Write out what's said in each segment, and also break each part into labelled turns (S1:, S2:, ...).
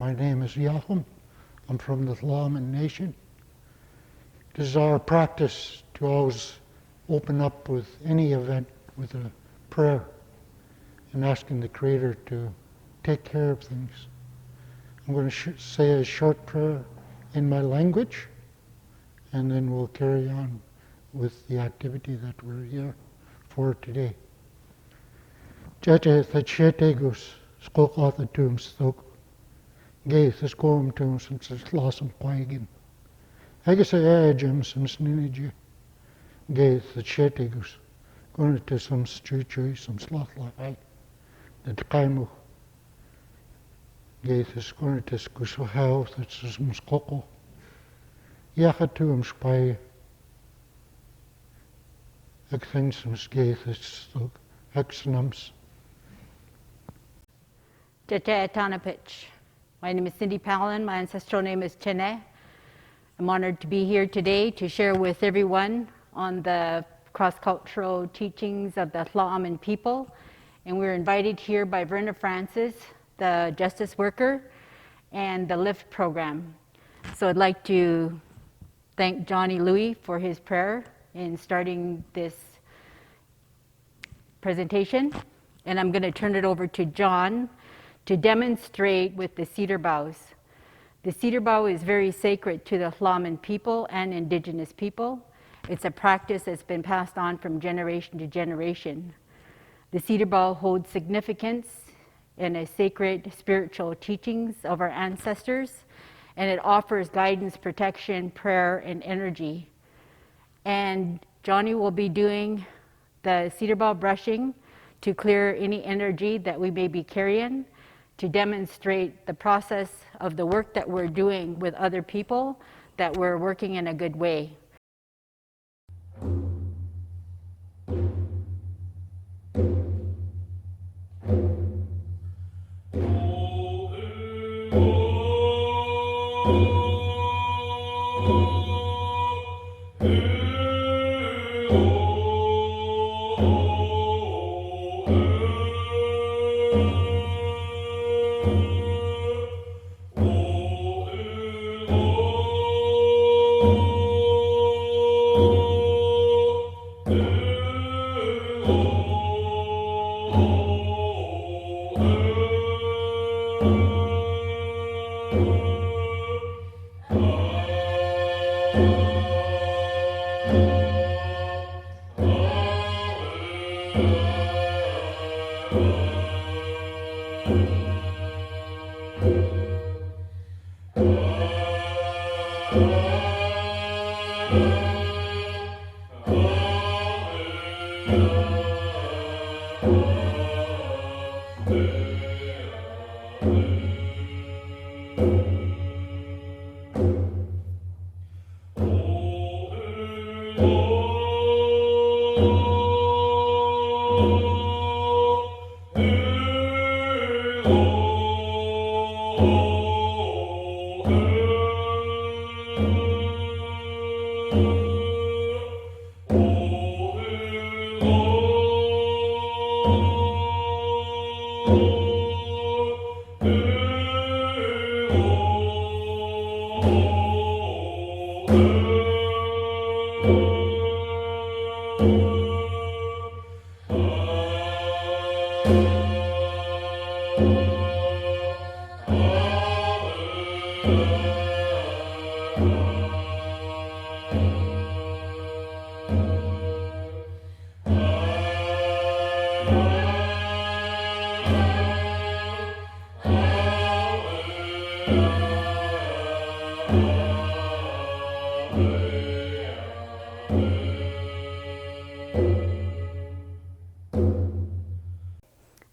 S1: My name is Yahum. I'm from the Tla'amin Nation. It is our practice to always open up with any event with a prayer and asking the Creator to take care of things. I'm going to say a short prayer in my language, and then we'll carry on with the activity that we're here for today. Jete the chetegus skokla the tombstone. Gaith is going to since it's lost some quagin. I guess I agem some sninigy. Gaith the chetegus going to some street some slot like the Tla'amin. Gaith is going to skusho house that's some skoko. Yachatum spy. I think some gaith is exnums.
S2: Jete Tanapich. My name is Cyndi Pallen. My ancestral name is Chene. I'm honored to be here today to share with everyone on the cross-cultural teachings of the Tla'amin people. And we're invited here by Verna Francis, the justice worker, and the LIFT program. So I'd like to thank Johnny Louie for his prayer in starting this presentation. And I'm going to turn it over to John to demonstrate with the cedar boughs. The cedar bough is very sacred to the Tla'amin people and indigenous people. It's a practice that's been passed on from generation to generation. The cedar bough holds significance in a sacred spiritual teachings of our ancestors, and it offers guidance, protection, prayer, and energy. And Johnny will be doing the cedar bough brushing to clear any energy that we may be carrying, to demonstrate the process of the work that we're doing with other people, that we're working in a good way.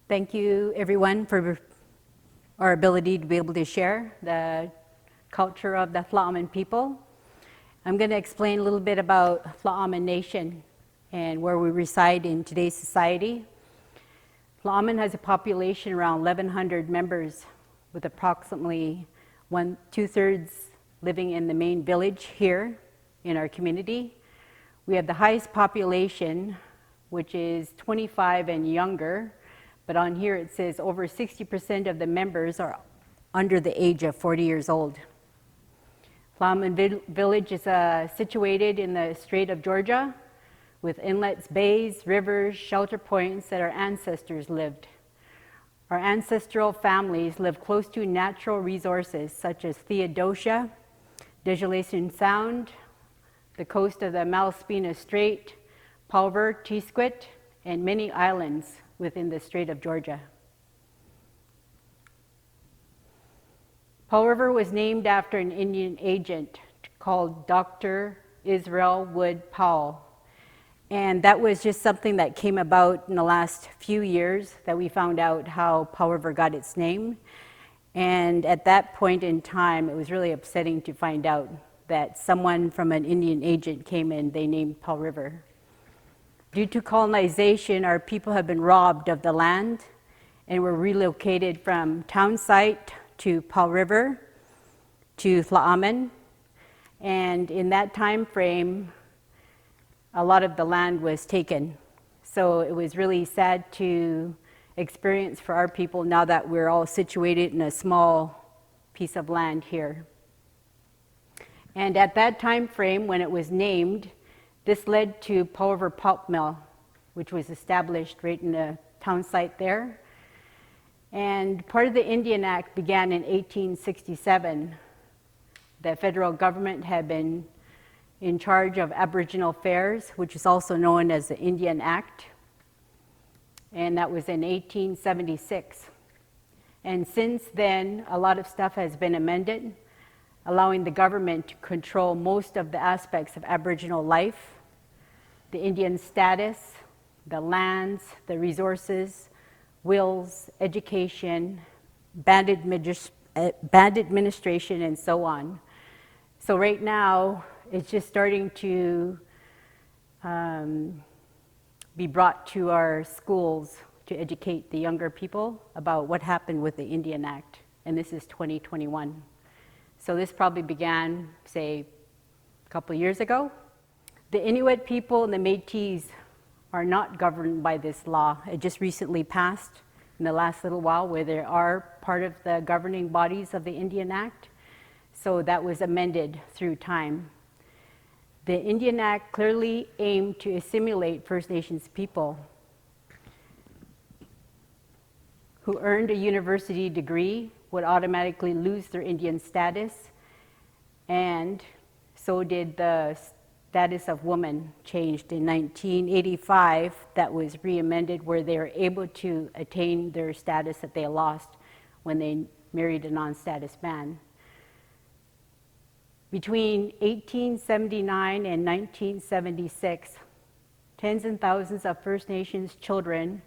S2: Thank you, everyone, for our ability to be able to share the culture of the Tla'amin people. I'm going to explain a little bit about Tla'amin Nation and where we reside in today's society. Tla'amin has a population around 1,100 members, with approximately 2/3 living in the main village here in our community. We have the highest population, which is 25 and younger, but on here it says over 60% of the members are under the age of 40 years old. Tla'amin village is situated in the Strait of Georgia with inlets, bays, rivers, shelter points that our ancestors lived. Our ancestral families lived close to natural resources such as Theodosia, Desolation Sound, the coast of the Malaspina Strait, Pulver, Teesquit, and many islands within the Strait of Georgia. Paul River was named after an Indian agent called Dr. Israel Wood Powell. And that was just something that came about in the last few years that we found out how Paul River got its name. And at that point in time, it was really upsetting to find out that someone from an Indian agent came in, they named Paul River. Due to colonization, our people have been robbed of the land and were relocated from town site to Paul River to Tla'amin. And in that time frame, a lot of the land was taken. So it was really sad to experience for our people now that we're all situated in a small piece of land here. And at that time frame, when it was named, this led to Paul River Pulp Mill, which was established right in the town site there. And part of the Indian Act began in 1867. The federal government had been in charge of Aboriginal Affairs, which is also known as the Indian Act. And that was in 1876. And since then, a lot of stuff has been amended, allowing the government to control most of the aspects of Aboriginal life, the Indian status, the lands, the resources, wills, education, band administration, and so on. So right now, it's just starting to be brought to our schools to educate the younger people about what happened with the Indian Act, and this is 2021. So this probably began, say, a couple years ago. The Inuit people and the Métis are not governed by this law. It just recently passed in the last little while, where they are part of the governing bodies of the Indian Act. So that was amended through time. The Indian Act clearly aimed to assimilate First Nations people who earned a university degree would automatically lose their Indian status, and so did the status of woman changed in 1985. That was re-amended where they were able to attain their status that they lost when they married a non-status man. Between 1879 and 1976, tens and thousands of First Nations children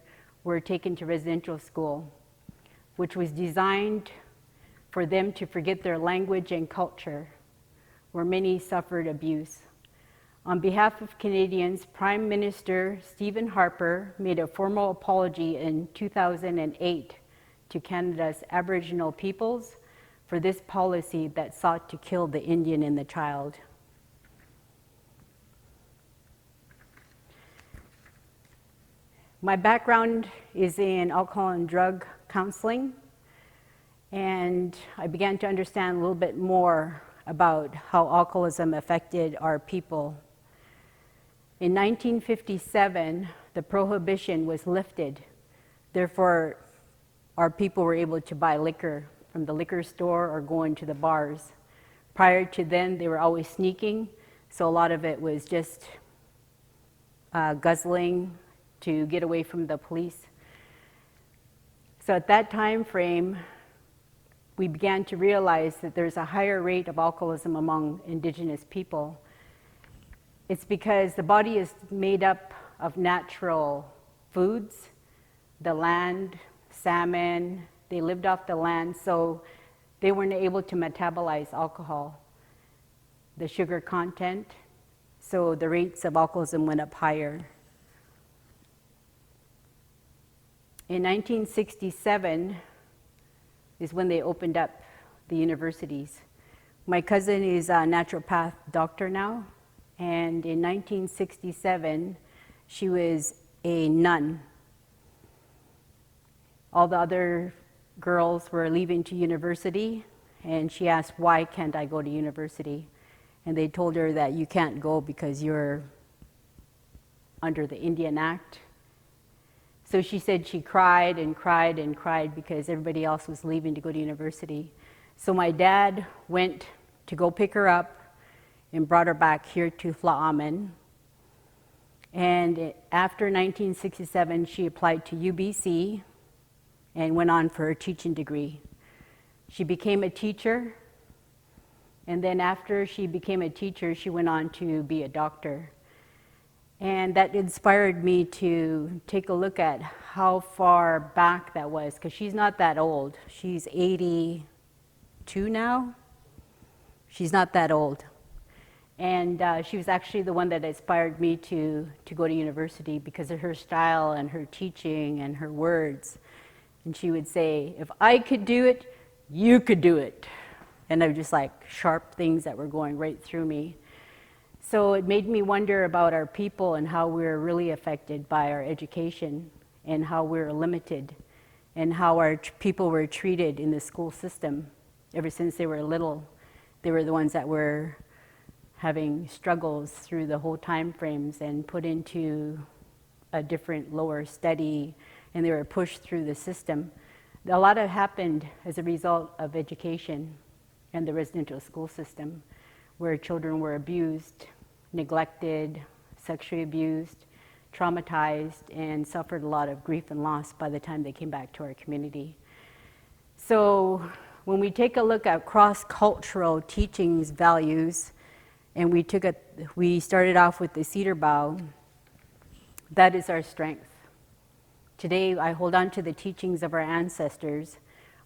S2: were taken to residential school, which was designed for them to forget their language and culture, where many suffered abuse. On behalf of Canadians, Prime Minister Stephen Harper made a formal apology in 2008 to Canada's Aboriginal peoples for this policy that sought to kill the Indian and the child. My background is in alcohol and drug counseling, and I began to understand a little bit more about how alcoholism affected our people. In 1957, the prohibition was lifted. Therefore, our people were able to buy liquor from the liquor store or go into the bars. Prior to then, they were always sneaking, so a lot of it was just guzzling to get away from the police. So at that time frame, we began to realize that there's a higher rate of alcoholism among Indigenous people. It's because the body is made up of natural foods, the land, salmon. They lived off the land, so they weren't able to metabolize alcohol, the sugar content, so the rates of alcoholism went up higher. In 1967 is when they opened up the universities. My cousin is a naturopath doctor now, and in 1967, she was a nun. All the other girls were leaving to university, and she asked, why can't I go to university? And they told her that you can't go because you're under the Indian Act. So she said she cried and cried and cried because everybody else was leaving to go to university. So my dad went to go pick her up and brought her back here to Tla'amin. And after 1967, she applied to UBC and went on for her teaching degree. She became a teacher, and then after she became a teacher, she went on to be a doctor. And that inspired me to take a look at how far back that was, because she's not that old. She's 82 now. She's not that old. And she was actually the one that inspired me to go to university because of her style and her teaching and her words. And she would say, if I could do it, you could do it. And they were just like sharp things that were going right through me. So it made me wonder about our people and how we're really affected by our education and how we're limited and how our people were treated in the school system. Ever since they were little, they were the ones that were having struggles through the whole time frames and put into a different lower study, and they were pushed through the system. A lot of happened as a result of education and the residential school system, where children were abused, neglected, sexually abused, traumatized, and suffered a lot of grief and loss by the time they came back to our community. So when we take a look at cross-cultural teachings values, and we started off with the cedar bough, that is our strength. Today, I hold on to the teachings of our ancestors,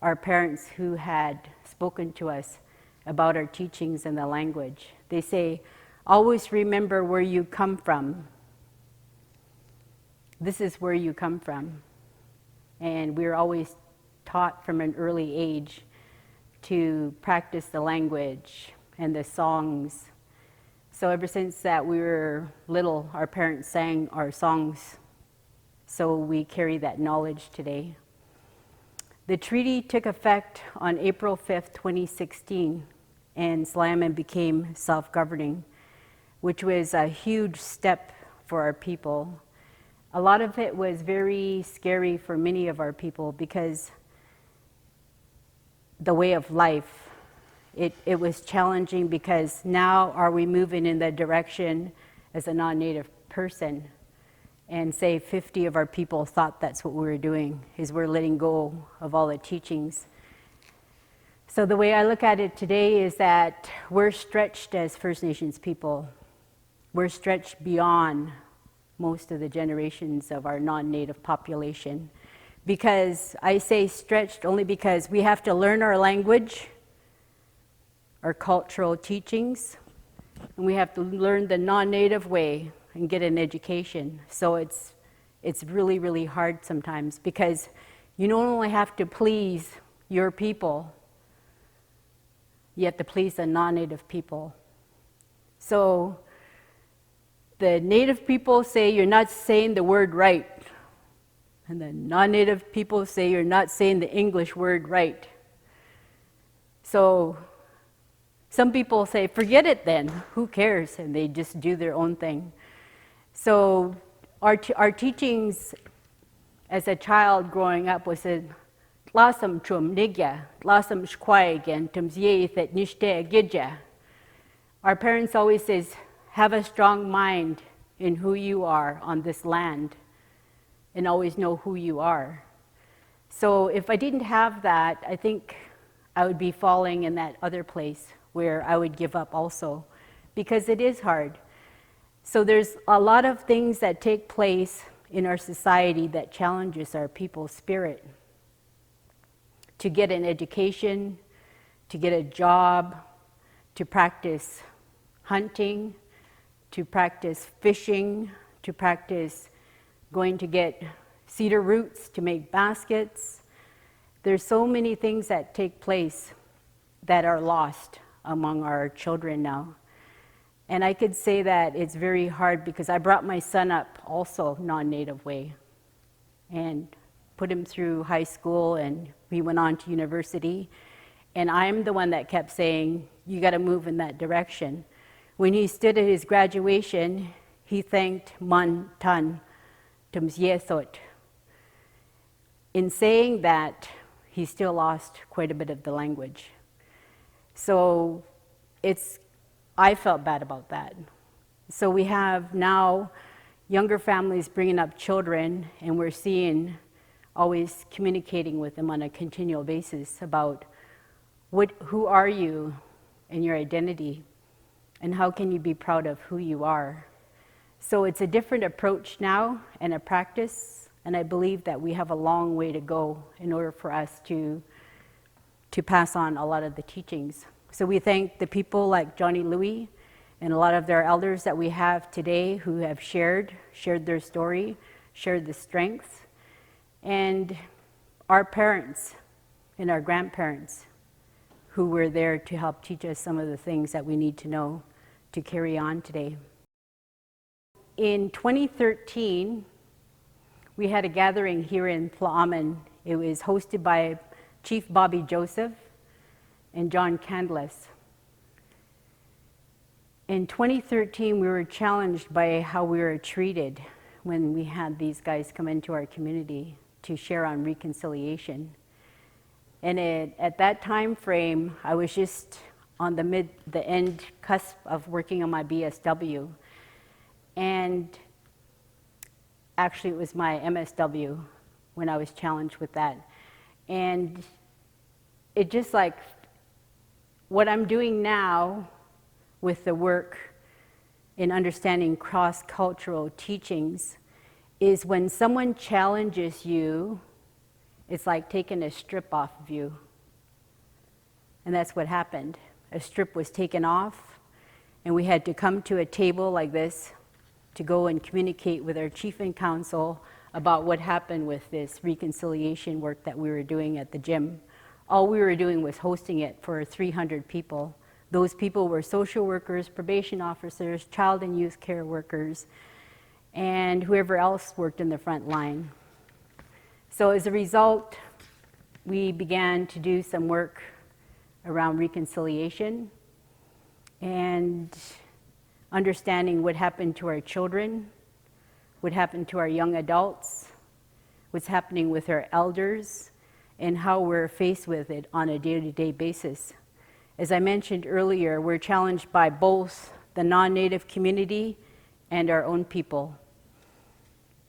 S2: our parents who had spoken to us about our teachings and the language. They say, always remember where you come from. This is where you come from. And we're always taught from an early age to practice the language and the songs. So ever since that we were little, our parents sang our songs. So we carry that knowledge today. The treaty took effect on April 5th, 2016, and Tla'amin became self-governing, which was a huge step for our people. A lot of it was very scary for many of our people because the way of life, it was challenging because now are we moving in the direction as a non-native person? And say 50 of our people thought that's what we were doing, is we're letting go of all the teachings. So the way I look at it today is that we're stretched as First Nations people. We're stretched beyond most of the generations of our non-native population. Because I say stretched only because we have to learn our language, our cultural teachings, and we have to learn the non-native way and get an education. So it's really, really hard sometimes because you don't only have to please your people, you have to please the non-native people. So the native people say you're not saying the word right, and the non-native people say you're not saying the English word right. So some people say, forget it then, who cares? And they just do their own thing. So our teachings as a child growing up was Tla'asam chum nigya, Tla'asam shkwaigen, tumzye that nishte gidja. Our parents always says, have a strong mind in who you are on this land and always know who you are. So if I didn't have that, I think I would be falling in that other place where I would give up also, because it is hard. So there's a lot of things that take place in our society that challenges our people's spirit. To get an education, to get a job, to practice hunting, to practice fishing, to practice going to get cedar roots to make baskets. There's so many things that take place that are lost among our children now. And I could say that it's very hard because I brought my son up also non-native way. And put him through high school, and he went on to university. And I'm the one that kept saying, you got to move in that direction. When he stood at his graduation, he thanked Man Tan Tumsiesot. In saying that, he still lost quite a bit of the language. So I felt bad about that. So we have now younger families bringing up children, and we're seeing, always communicating with them on a continual basis about who are you and your identity, and how can you be proud of who you are. So it's a different approach now and a practice, and I believe that we have a long way to go in order for us to pass on a lot of the teachings. So we thank the people like Johnny Louie and a lot of their elders that we have today who have shared their story, shared the strengths, and our parents and our grandparents who were there to help teach us some of the things that we need to know to carry on today. In 2013, we had a gathering here in Tla'amin. It was hosted by Chief Bobby Joseph and John Candless. In 2013, we were challenged by how we were treated when we had these guys come into our community to share on reconciliation. And at that time frame, I was just on the end cusp of working on my BSW. And actually it was my MSW when I was challenged with that. And it just like what I'm doing now with the work in understanding cross-cultural teachings is when someone challenges you, it's like taking a strip off of you. And that's what happened. A strip was taken off, and we had to come to a table like this to go and communicate with our chief and council about what happened with this reconciliation work that we were doing at the gym. All we were doing was hosting it for 300 people. Those people were social workers, probation officers, child and youth care workers, and whoever else worked in the front line. So as a result, we began to do some work around reconciliation and understanding what happened to our children, what happened to our young adults, what's happening with our elders, and how we're faced with it on a day-to-day basis. As I mentioned earlier, we're challenged by both the non-Native community and our own people.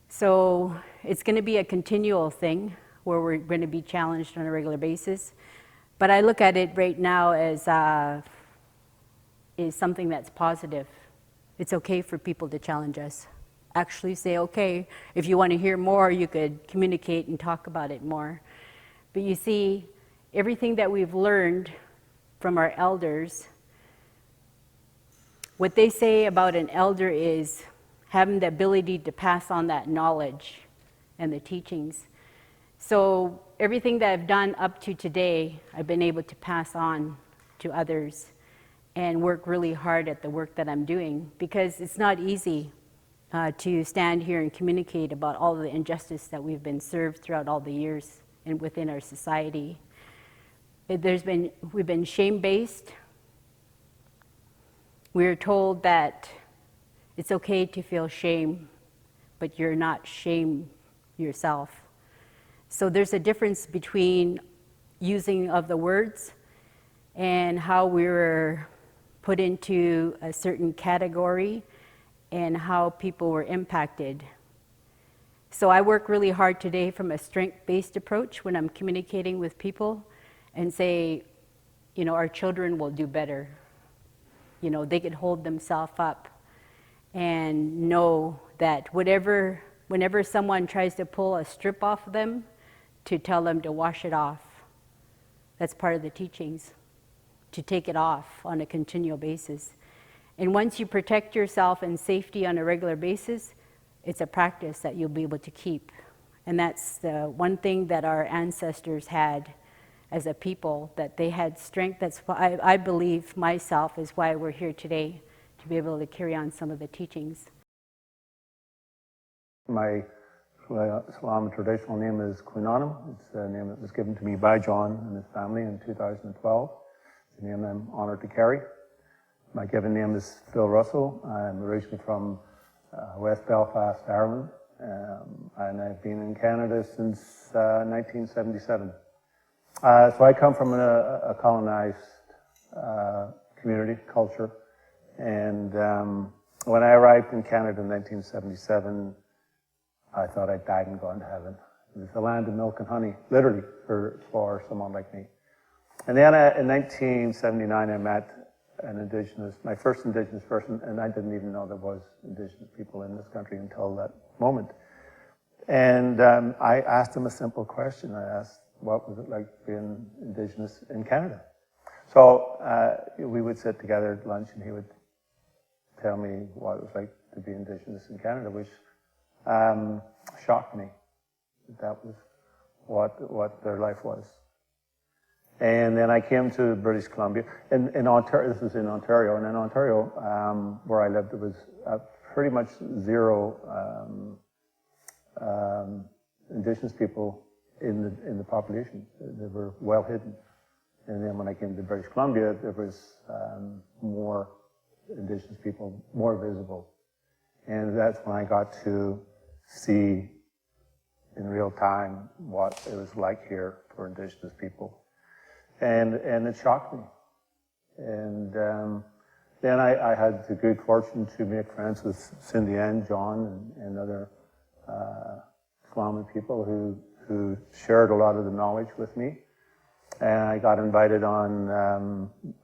S2: So it's going to be a continual thing where we're going to be challenged on a regular basis. But I look at it right now as is something that's positive. It's okay for people to challenge us. Actually say, okay, if you want to hear more, you could communicate and talk about it more. But you see, everything that we've learned from our elders, what they say about an elder is having the ability to pass on that knowledge and the teachings. So everything that I've done up to today, I've been able to pass on to others and work really hard at the work that I'm doing, because it's not easy to stand here and communicate about all the injustice that we've been served throughout all the years and within our society. We've been shame-based. We're told that it's okay to feel shame, but you're not shame yourself. So there's a difference between using of the words and how we were put into a certain category and how people were impacted. So I work really hard today from a strength-based approach when I'm communicating with people and say, you know, our children will do better. You know, they could hold themselves up and know that whenever someone tries to pull a strip off of them, to tell them to wash it off. That's part of the teachings, to take it off on a continual basis. And once you protect yourself in safety on a regular basis, it's a practice that you'll be able to keep. And that's the one thing that our ancestors had as a people, that they had strength. That's why I believe myself is why we're here today, to be able to carry on some of the teachings.
S3: My Tla'amin traditional name is Quinanum. It's a name that was given to me by John and his family in 2012. It's a name I'm honored to carry. My given name is Phil Russell. I'm originally from West Belfast, Ireland, and I've been in Canada since 1977. So I come from a colonized community, culture, and when I arrived in Canada in 1977, I thought I'd died and gone to heaven. It was the land of milk and honey, literally, for someone like me. And then in 1979, I met my first Indigenous person, and I didn't even know there was Indigenous people in this country until that moment. And I asked him a simple question. I asked, what was it like being Indigenous in Canada? So we would sit together at lunch, and he would tell me what it was like to be Indigenous in Canada, which shocked me. That was what their life was. And then I came to British Columbia. In Ontario, this was in Ontario, and in Ontario, where I lived, there was pretty much zero Indigenous people in the population. They were well hidden. And then when I came to British Columbia, there was more Indigenous people, more visible. And that's when I got to see in real time what it was like here for Indigenous people. And it shocked me. And then I had the good fortune to make friends with Cyndi and John and other Tla'amin people who shared a lot of the knowledge with me. And I got invited on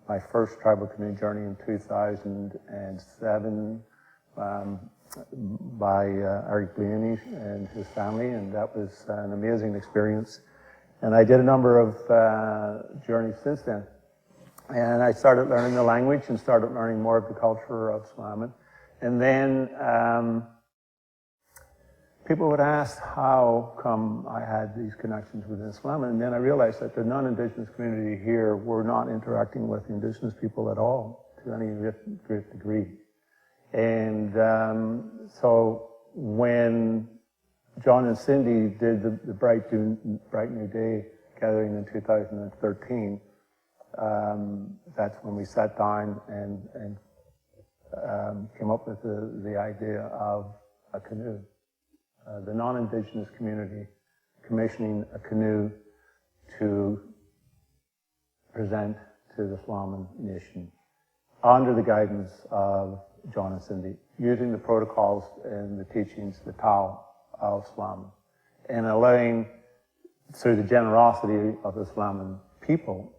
S3: my first tribal canoe journey in 2007 by Eric Louie and his family, and that was an amazing experience. And I did a number of journeys since then. And I started learning the language and started learning more of the culture of Tla'amin. And then people would ask how come I had these connections with Tla'amin, and then I realized that the non-Indigenous community here were not interacting with Indigenous people at all to any great degree. And so when John and Cyndi did the Bright New Day gathering in 2013, that's when we sat down and came up with the idea of a canoe. The non-Indigenous community commissioning a canoe to present to the Tla'amin nation under the guidance of John and Cyndi, using the protocols and the teachings, the Tao of Tla'amin, and allowing, through the generosity of the Tla'amin people,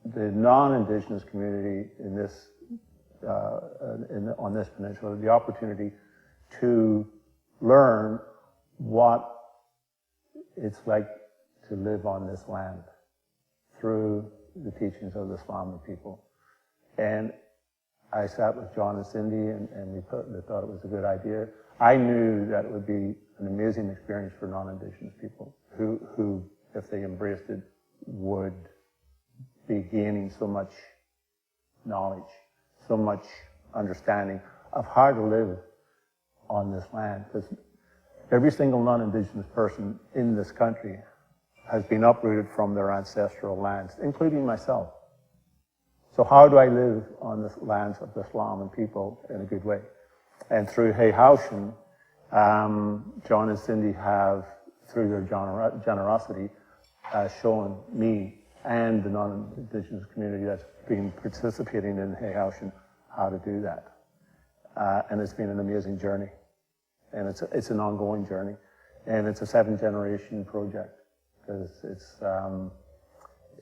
S3: the non-Indigenous community in this, on this peninsula, the opportunity to learn what it's like to live on this land through the teachings of the Tla'amin people. And I sat with John and Cyndi, and we thought it was a good idea. I knew that it would be an amazing experience for non-Indigenous people who, if they embraced it, would be gaining so much knowledge, so much understanding of how to live on this land. Because every single non-Indigenous person in this country has been uprooted from their ancestral lands, including myself. So how do I live on the lands of the Tla'amin people in a good way? And through Hey Haushin, John and Cyndi have, through their generosity, shown me and the non-Indigenous community that's been participating in Hey Haushin how to do that. And it's been an amazing journey. And it's an ongoing journey. And it's a 7th-generation project, because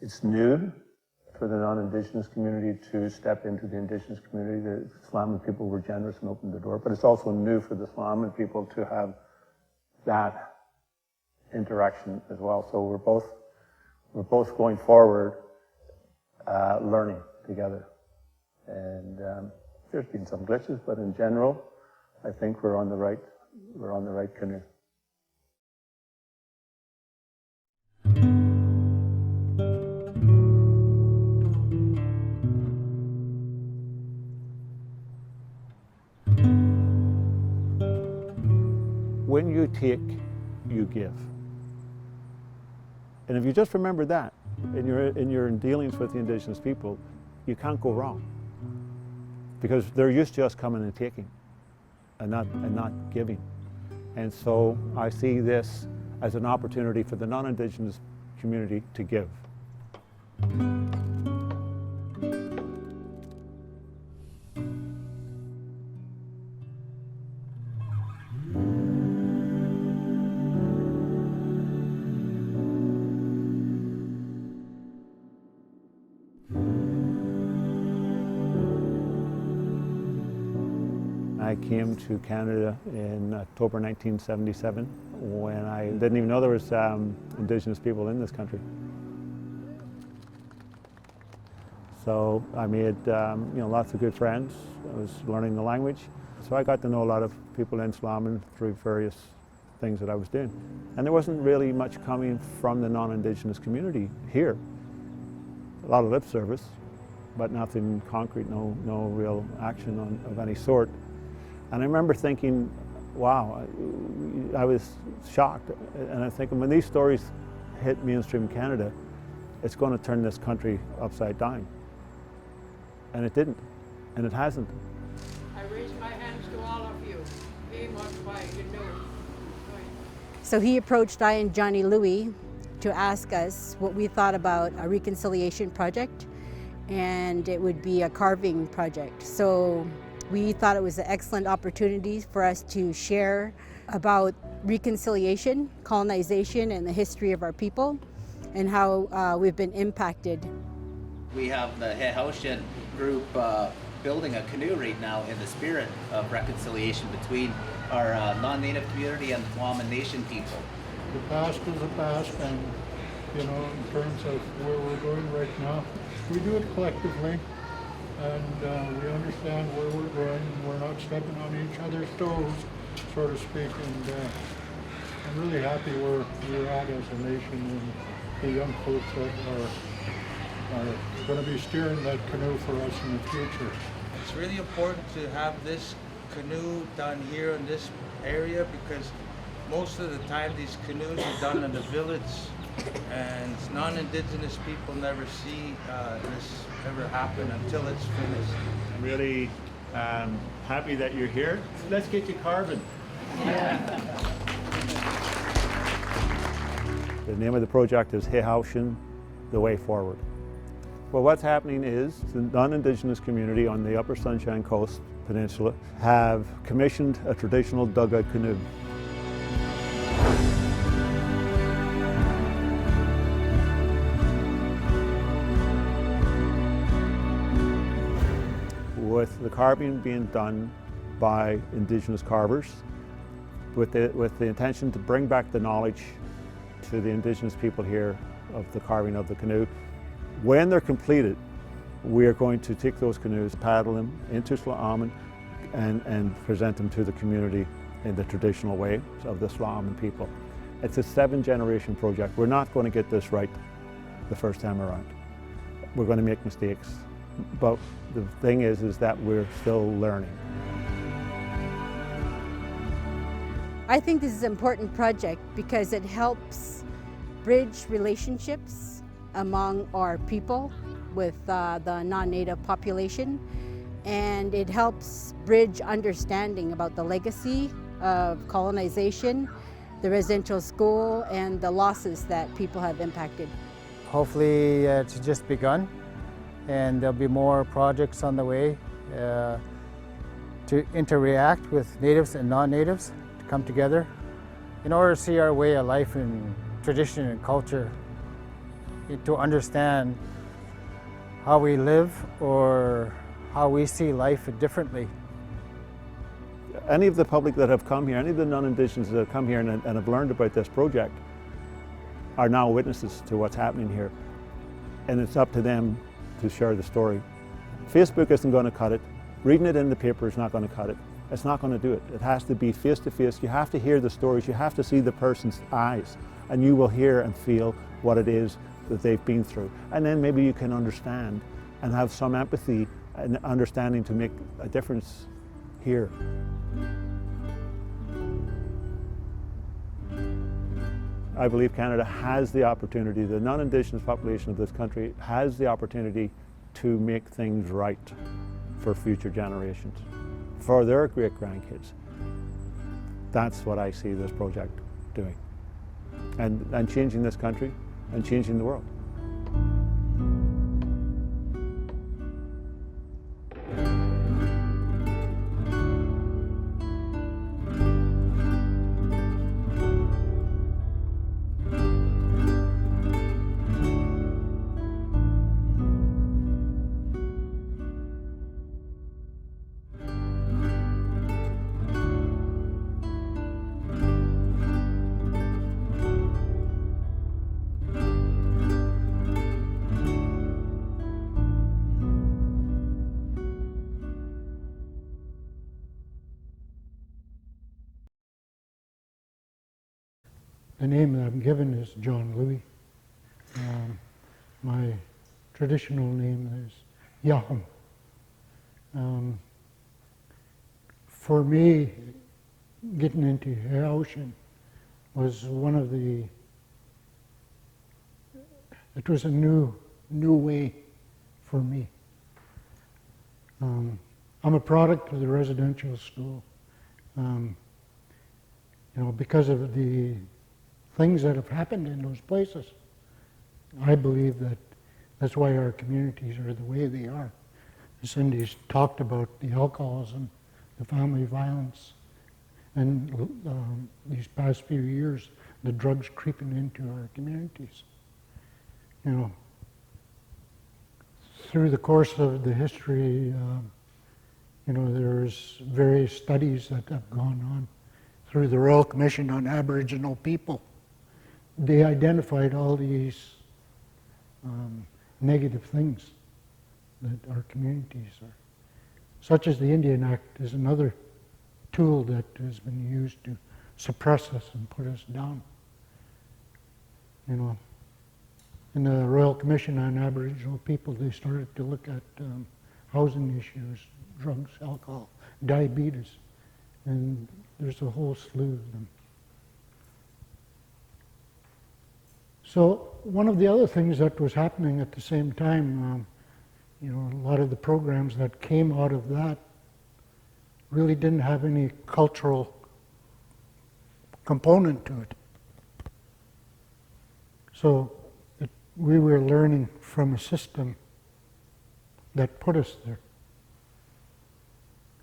S3: it's new for the non-Indigenous community to step into the Indigenous community. The Tla'amin people were generous and opened the door, but it's also new for the Tla'amin people to have that interaction as well. So we're both going forward, learning together. And there's been some glitches, but in general, I think we're on the right canoe. When you take you give. And if you just remember that in your dealings with the Indigenous people, you can't go wrong. Because they're used to us coming and taking and not giving. And so I see this as an opportunity for the non-Indigenous community to give. I came to Canada in October 1977 when I didn't even know there was Indigenous people in this country. So I made lots of good friends. I was learning the language. So I got to know a lot of people in Tla'amin through various things that I was doing. And there wasn't really much coming from the non-Indigenous community here. A lot of lip service, but nothing concrete, no real action of any sort. And I remember thinking, wow, I was shocked. And I'm thinking, when these stories hit mainstream Canada, it's going to turn this country upside down. And it didn't, and it hasn't.
S4: I raise my hands to all of you.
S2: So he approached I and Johnny Louie to ask us what we thought about a reconciliation project, and it would be a carving project. So we thought it was an excellent opportunity for us to share about reconciliation, colonization, and the history of our people, and how we've been impacted.
S5: We have the Haitian group building a canoe right now in the spirit of reconciliation between our non-native community and the Tla'amin Nation people.
S1: The past is the past, and in terms of where we're going right now, we do it collectively. And we understand where we're going, and we're not stepping on each other's toes, so to speak. And I'm really happy where we're at as a nation, and the young folks that are going to be steering that canoe for us in the future.
S6: It's really important to have this canoe done here in this area, because most of the time these canoes are done in the village, and non-Indigenous people never see this ever happen until it's finished.
S3: I'm really happy that you're here. Let's get you carving. Yeah. The name of the project is Haitian, the Way Forward. Well, what's happening is the non-Indigenous community on the Upper Sunshine Coast Peninsula have commissioned a traditional dugout canoe. With the carving being done by Indigenous carvers, with the intention to bring back the knowledge to the Indigenous people here of the carving of the canoe. When they're completed, we are going to take those canoes, paddle them into Tla'amin, and present them to the community in the traditional way of the Tla'amin people. It's a 7-generation project. We're not going to get this right the first time around. We're going to make mistakes. But the thing is that we're still learning.
S2: I think this is an important project because it helps bridge relationships among our people with the non-native population, and it helps bridge understanding about the legacy of colonization, the residential school, and the losses that people have impacted.
S7: Hopefully it's just begun, and there'll be more projects on the way to interact with natives and non-natives, to come together in order to see our way of life and tradition and culture, to understand how we live or how we see life differently.
S3: Any of the public that have come here, any of the non-Indigenous that have come here and have learned about this project are now witnesses to what's happening here. And it's up to them to share the story. Facebook isn't going to cut it. Reading it in the paper is not going to cut it. It's not going to do it. It has to be face to face. You have to hear the stories. You have to see the person's eyes, and you will hear and feel what it is that they've been through. And then maybe you can understand and have some empathy and understanding to make a difference here. I believe Canada has the opportunity, the non-Indigenous population of this country has the opportunity to make things right for future generations, for their great-grandkids. That's what I see this project doing, and changing this country and changing the world.
S1: The name that I'm given is John Louie. My traditional name is Yahum. For me, getting into Haitian was one of the, it was a new way for me. I'm a product of the residential school. You know, because of the things that have happened in those places, I believe that that's why our communities are the way they are. Cindy's talked about the alcoholism, the family violence, and these past few years, the drugs creeping into our communities. You know, through the course of the history, you know, there's various studies that have gone on through the Royal Commission on Aboriginal People. They identified all these negative things that our communities are. Such as the Indian Act is another tool that has been used to suppress us and put us down. You know, in the Royal Commission on Aboriginal People, they started to look at housing issues, drugs, alcohol, diabetes, and there's a whole slew of them. So one of the other things that was happening at the same time, you know, a lot of the programs that came out of that really didn't have any cultural component to it. So we were learning from a system that put us there.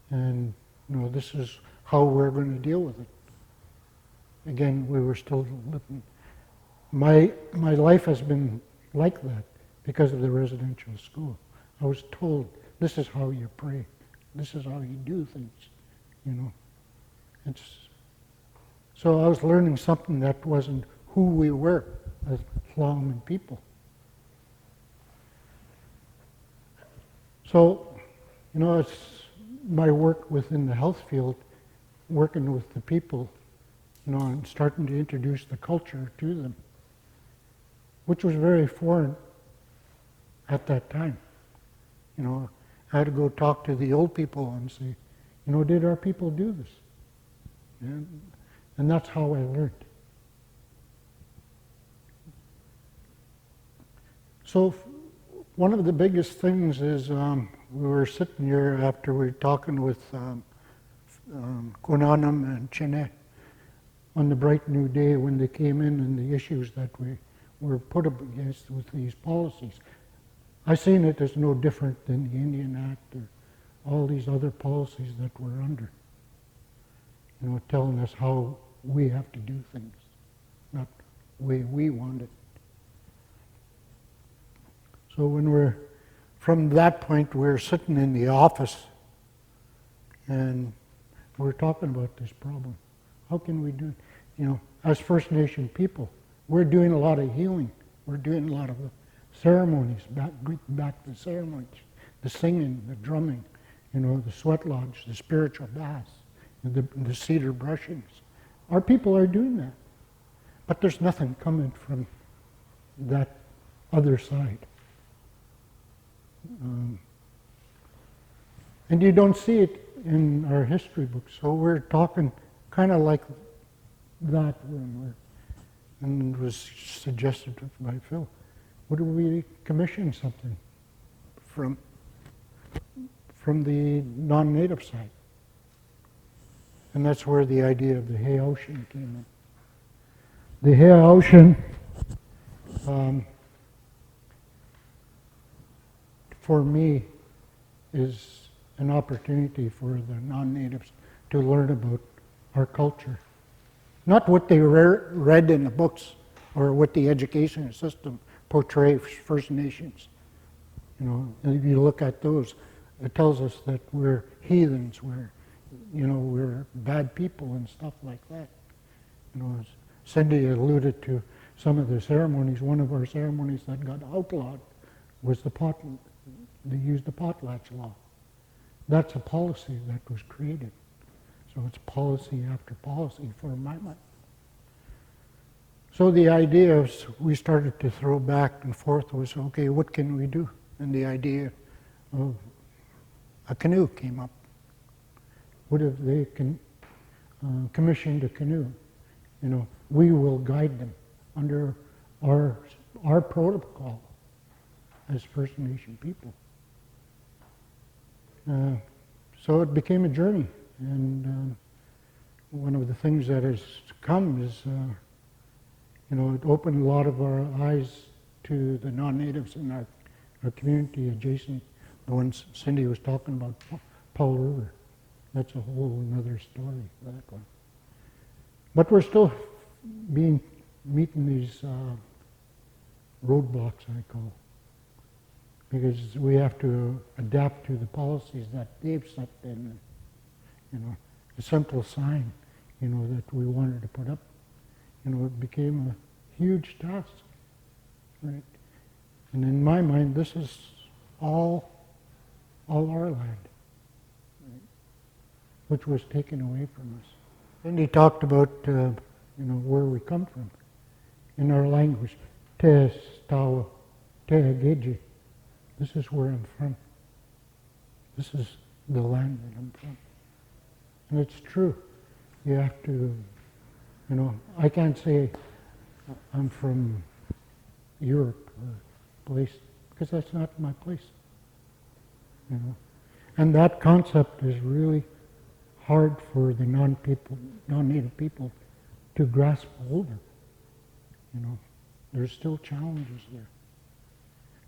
S1: And, you know, this is how we're going to deal with it. Again, we were still living. My life has been like that because of the residential school. I was told, this is how you pray. This is how you do things, you know. So I was learning something that wasn't who we were as Tla'amin people. So, you know, it's my work within the health field, working with the people, you know, and starting to introduce the culture to them, which was very foreign at that time. You know, I had to go talk to the old people and say, you know, did our people do this? And that's how I learned. So one of the biggest things is we were sitting here after we were talking with Konanam and Chene on the bright new day when they came in and the issues that we were put up against with these policies. I seen it as no different than the Indian Act or all these other policies that we're under. You know, telling us how we have to do things, not the way we want it. So when we're, from that point, we're sitting in the office and we're talking about this problem. How can we do it? You know, as First Nation people, we're doing a lot of healing. We're doing a lot of ceremonies, back to the ceremonies, the singing, the drumming, you know, the sweat lodge, the spiritual baths, the cedar brushings. Our people are doing that. But there's nothing coming from that other side. And you don't see it in our history books. So we're talking kind of like that when we're, and it was suggested by Phil, would we commission something from the non-native side? And that's where the idea of the Hay Ocean came in. The Hay Ocean, for me, is an opportunity for the non-natives to learn about our culture. Not what they read in the books or what the education system portrays First Nations. You know, and if you look at those, it tells us that we're heathens, we're bad people and stuff like that. You know, as Cyndi alluded to some of the ceremonies, one of our ceremonies that got outlawed was they used the potlatch law. That's a policy that was created. So it's policy after policy for my mind. So the idea is we started to throw back and forth was, okay, what can we do? And the idea of a canoe came up. What if they can commissioned a canoe? You know, we will guide them under our protocol as First Nation people. So it became a journey, and one of the things that has come is, it opened a lot of our eyes to the non-natives in our community adjacent, the ones Cyndi was talking about, Powell River. That's a whole another story, that one. But we're still meeting these roadblocks, I call, because we have to adapt to the policies that they've set in. You know, a simple sign, that we wanted to put up, it became a huge task, right? And in my mind, this is all our land, right? Which was taken away from us. And he talked about, where we come from in our language. Te Stawa, Te Geji. This is where I'm from. This is the land that I'm from. And it's true. You have to, I can't say I'm from Europe or place, because that's not my place. And that concept is really hard for the non-native people to grasp hold of. There's still challenges there.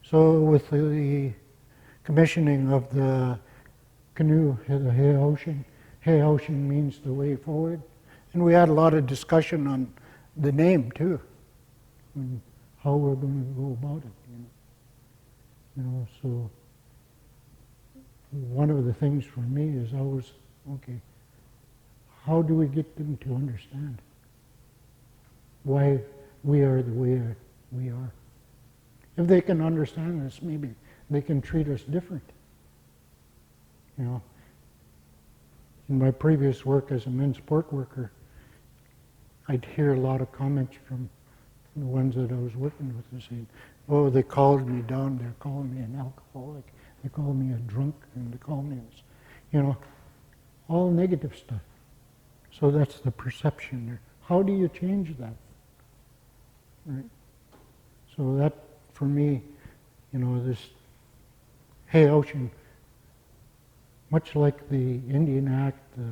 S1: So with the commissioning of the canoe, the Hay Ocean means the way forward. And we had a lot of discussion on the name too, and how we're going to go about it. So one of the things for me is always, okay, how do we get them to understand why we are the way we are? If they can understand this, maybe they can treat us different. In my previous work as a men's sport worker, I'd hear a lot of comments from the ones that I was working with and saying, oh, they called me down, they're calling me an alcoholic, they call me a drunk, and they call me this, all negative stuff. So that's the perception there. How do you change that? Right? So that, for me, this Hay Ocean, much like the Indian Act, the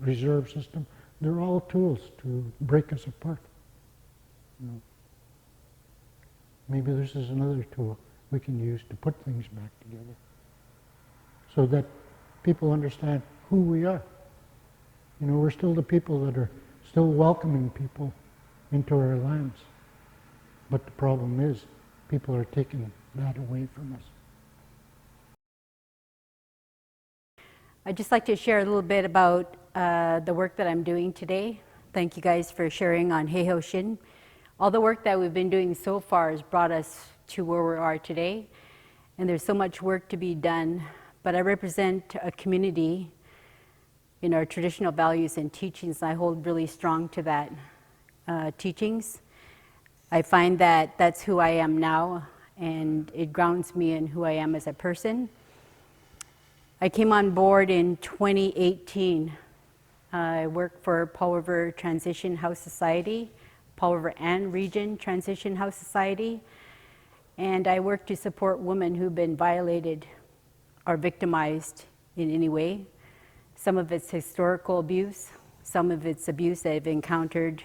S1: reserve system, they're all tools to break us apart. Maybe this is another tool we can use to put things back together so that people understand who we are. We're still the people that are still welcoming people into our lands. But the problem is, people are taking that away from us.
S2: I'd just like to share a little bit about the work that I'm doing today. Thank you guys for sharing on Hay Ocean. All the work that we've been doing so far has brought us to where we are today. And there's so much work to be done. But I represent a community in our traditional values and teachings. I hold really strong to that teachings. I find that that's who I am now, and it grounds me in who I am as a person. I came on board in 2018. I work for Powell River Transition House Society, Paul River and Region Transition House Society. And I work to support women who've been violated or victimized in any way. Some of it's historical abuse, some of it's abuse that I've encountered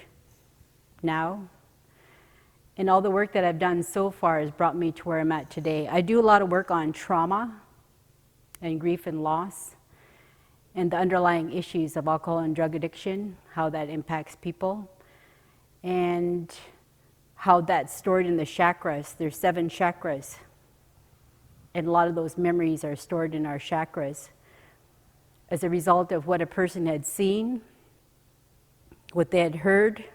S2: now. And all the work that I've done so far has brought me to where I'm at today. I do a lot of work on trauma and grief and loss and the underlying issues of alcohol and drug addiction, how that impacts people, and how that's stored in the chakras. There's 7 chakras, and a lot of those memories are stored in our chakras as a result of what a person had seen, what they had heard,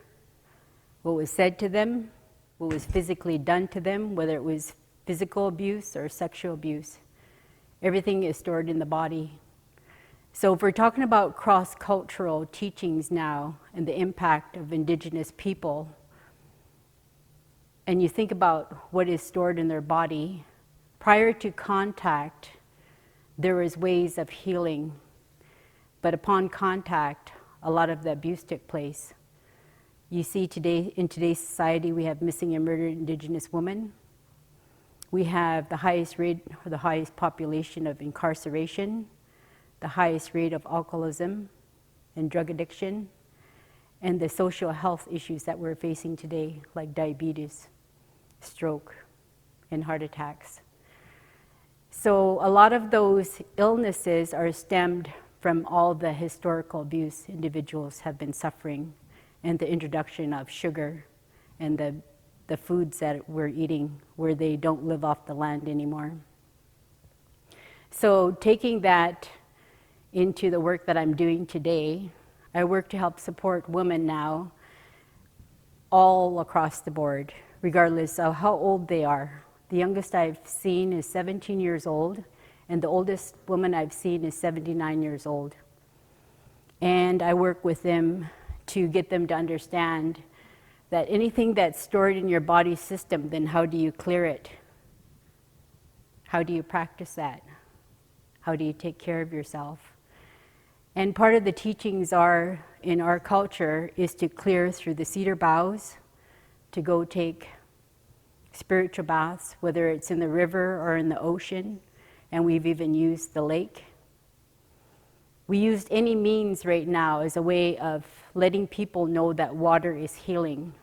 S2: what was said to them, what was physically done to them, whether it was physical abuse or sexual abuse. Everything is stored in the body. So if we're talking about cross-cultural teachings now and the impact of Indigenous people, and you think about what is stored in their body, prior to contact, there was ways of healing. But upon contact, a lot of the abuse took place. You see today, in today's society, we have missing and murdered Indigenous women. We have the highest rate, or the highest population of incarceration, the highest rate of alcoholism and drug addiction, and the social health issues that we're facing today, like diabetes, stroke, and heart attacks. So a lot of those illnesses are stemmed from all the historical abuse individuals have been suffering, and the introduction of sugar and the foods that we're eating where they don't live off the land anymore. So taking that into the work that I'm doing today, I work to help support women now all across the board, regardless of how old they are. The youngest I've seen is 17 years old, and the oldest woman I've seen is 79 years old. And I work with them to get them to understand that anything that's stored in your body system, then how do you clear it? How do you practice that? How do you take care of yourself? And part of the teachings are, in our culture, is to clear through the cedar boughs, to go take spiritual baths, whether it's in the river or in the ocean, and we've even used the lake. We used any means right now as a way of letting people know that water is healing.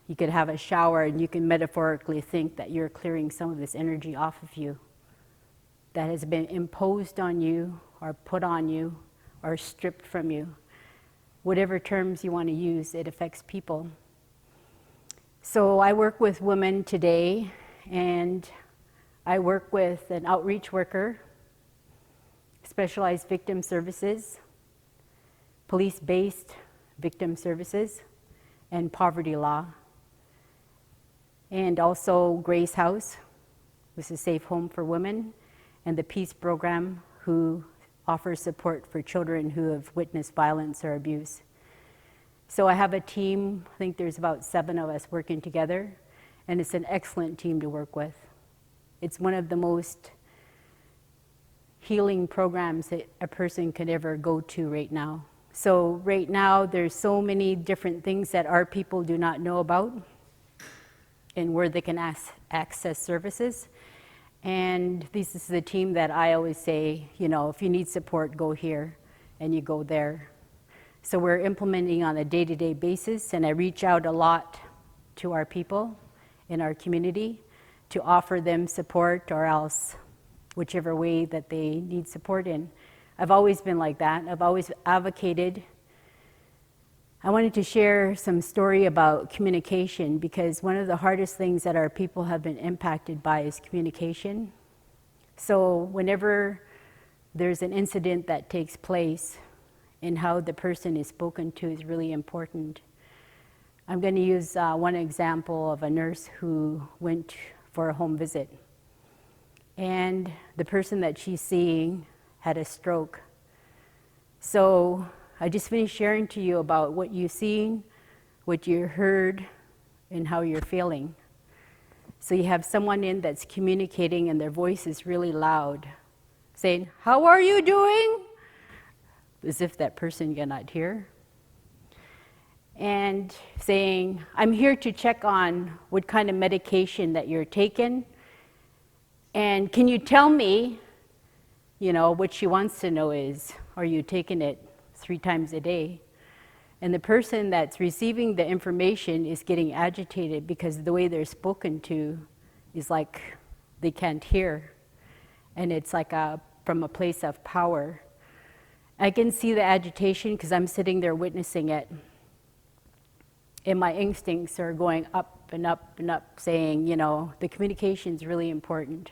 S2: You could have a shower and you can metaphorically think that you're clearing some of this energy off of you that has been imposed on you or put on you or stripped from you. Whatever terms you want to use, it affects people. So I work with women today, and I work with an outreach worker, specialized victim services, police-based victim services, and poverty law. And also Grace House, which is a safe home for women, and the Peace Program, who offers support for children who have witnessed violence or abuse. So I have a team, I think there's about 7 of us working together, and it's an excellent team to work with. It's one of the most healing programs that a person could ever go to right now. So right now, there's so many different things that our people do not know about and where they can access services. And this is the team that I always say, you know, if you need support, go here, and you go there. So we're implementing on a day-to-day basis, and I reach out a lot to our people in our community to offer them support, or else whichever way that they need support in. I've always been like that. I've always advocated. I wanted to share some story about communication, because one of the hardest things that our people have been impacted by is communication. So whenever there's an incident that takes place, and how the person is spoken to is really important. I'm going to use one example of a nurse who went for a home visit. And the person that she's seeing had a stroke. So I just finished sharing to you about what you've seen, what you heard, and how you're feeling. So you have someone in that's communicating and their voice is really loud, saying, "How are you doing?" As if that person cannot hear. and saying, I'm here to check on what kind of medication that you're taking, and can you tell me, what she wants to know is, are you taking it 3 times a day? And the person that's receiving the information is getting agitated because the way they're spoken to is like they can't hear. And it's like from a place of power. I can see the agitation because I'm sitting there witnessing it. And my instincts are going up and up and up, saying, the communication is really important.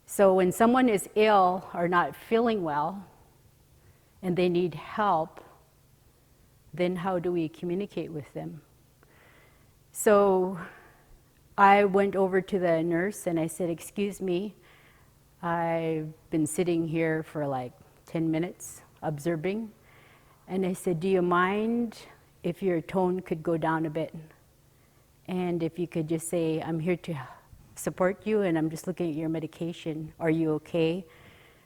S2: So when someone is ill or not feeling well and they need help, then how do we communicate with them? So I went over to the nurse and I said, excuse me, I've been sitting here for like 10 minutes observing. And I said, do you mind if your tone could go down a bit? And if you could just say, I'm here to support you and I'm just looking at your medication. Are you okay?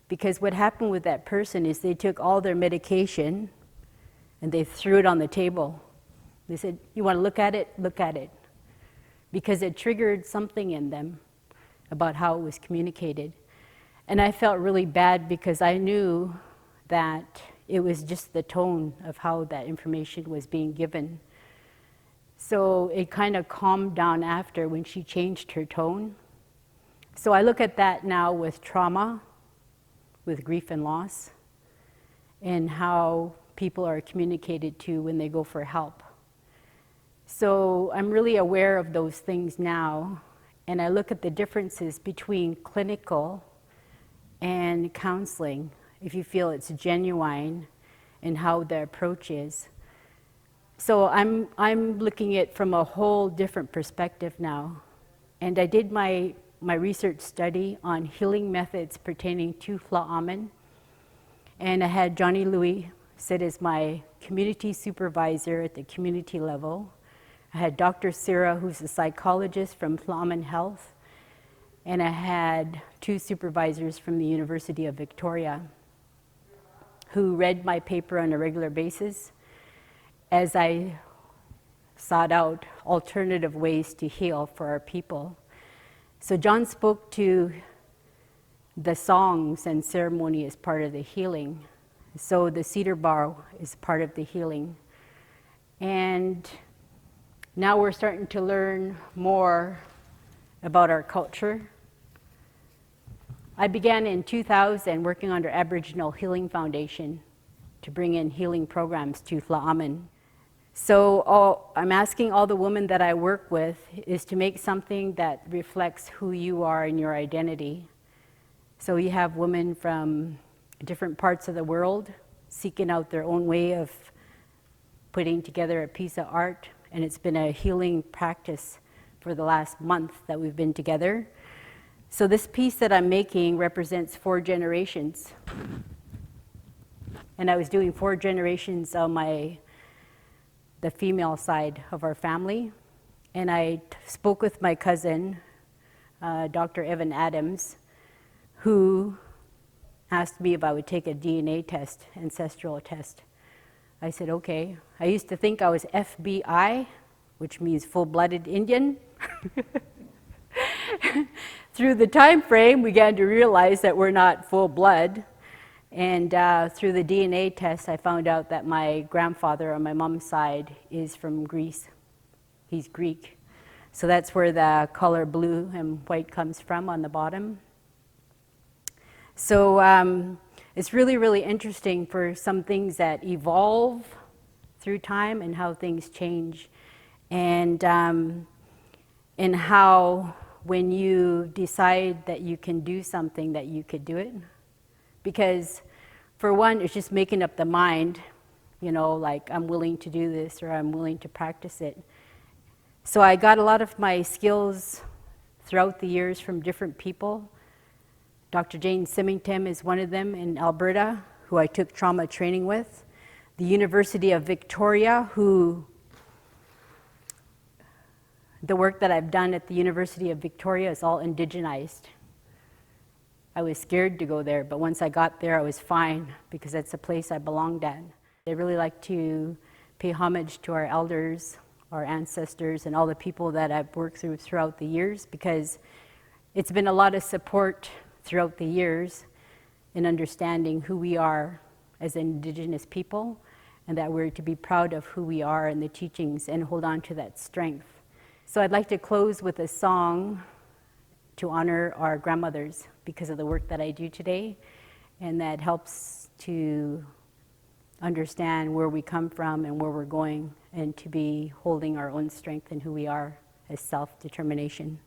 S2: Because what happened with that person is they took all their medication and they threw it on the table. They said, you want to look at it? Look at it. Because it triggered something in them about how it was communicated. And I felt really bad because I knew that it was just the tone of how that information was being given. So it kind of calmed down after when she changed her tone. So I look at that now with trauma, with grief and loss, and how people are communicated to when they go for help. So I'm really aware of those things now, and I look at the differences between clinical and counseling, if you feel it's genuine and how the approach is. So I'm looking at it from a whole different perspective now. And I did my research study on healing methods pertaining to Tla'amin, and I had Johnny Louie sit as my community supervisor at the community level. I had Dr. Sarah, who's a psychologist from Tla'amin Health, and I had 2 supervisors from the University of Victoria who read my paper on a regular basis as I sought out alternative ways to heal for our people. So John spoke to the songs and ceremony as part of the healing. So the cedar bough is part of the healing. And now we're starting to learn more about our culture. I began in 2000 working under Aboriginal Healing Foundation to bring in healing programs to Tla'amin. So I'm asking all the women that I work with is to make something that reflects who you are and your identity. So you have women from different parts of the world seeking out their own way of putting together a piece of art, and it's been a healing practice for the last month that we've been together. So this piece that I'm making represents 4 generations. And I was doing 4 generations on the female side of our family. And I spoke with my cousin, Dr. Evan Adams, who asked me if I would take a DNA test, ancestral test. I said, okay. I used to think I was FBI, which means full-blooded Indian. Through the time frame, we began to realize that we're not full blood. And through the DNA test, I found out that my grandfather on my mom's side is from Greece. He's Greek. So that's where the color blue and white comes from on the bottom. So it's really, really interesting for some things that evolve through time and how things change. And how when you decide that you can do something, that you could do it. Because for one, it's just making up the mind, like I'm willing to do this or I'm willing to practice it. So I got a lot of my skills throughout the years from different people. Dr. Jane Symington is one of them in Alberta, who I took trauma training with. The University of Victoria, the work that I've done at the University of Victoria is all indigenized. I was scared to go there, but once I got there, I was fine because that's the place I belonged at. I really like to pay homage to our elders, our ancestors, and all the people that I've worked throughout the years, because it's been a lot of support throughout the years in understanding who we are as Indigenous people, and that we're to be proud of who we are and the teachings and hold on to that strength. So I'd like to close with a song to honor our grandmothers because of the work that I do today, and that helps to understand where we come from and where we're going, and to be holding our own strength and who we are as self-determination.